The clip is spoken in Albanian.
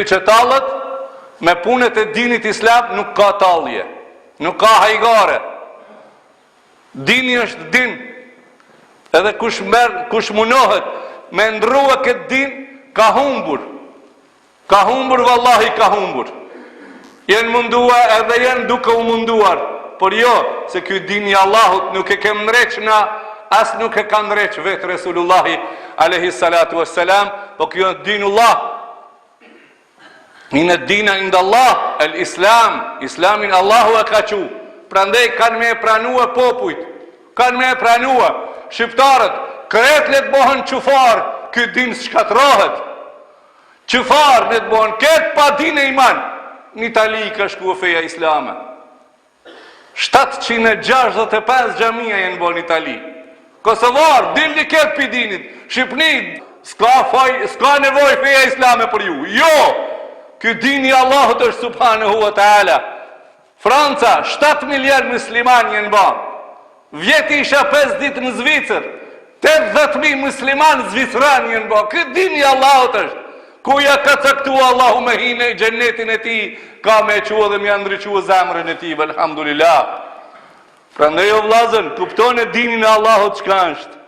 që tallët me punët e dinit islam nuk ka tallje, nuk ka hajgare. Dini është din, edhe kush munohet me ndrua këtë din, ka humbur. Ka humbur, vallahi ka humbur. Jenë mundua edhe jenë duke u munduar, por jo, se kjo din i Allahut nuk e kem ndreq na, as nuk e ka ndreq vetë Resulullahi alayhi salatu wassalam, po kjo dinullah. Inë dina inda Allah, el Islam, Islamin Allahu e ka qu. Prandaj kanë me pranua popujt, kanë me pranua shqiptarët, kret le të bohen qufar, ky din shkatrohet. Qufar le të bohen, ketë pa din e iman. Në Itali ka shku feja islame. 765 xhamia janë bo në Itali. Kosovar, dilni ketë për dinit. Shqipni, s'ka nevoj feja islame për ju. Jo! Ky dini Allahut është subhanahu wa ta'ala. Franca, 7 miliard musliman jenë ba. Vjeti isha 5 ditë në Zvicër. 80.000 musliman zvicran jenë ba. Ky dini Allahut është. Kuja ka caktua Allahu me hine i gjennetin e ti, ka me qua dhe me andriqua zemrën e ti, alhamdulillah. Prandaj o vlazën, kuptone dinin e Allahut çka është.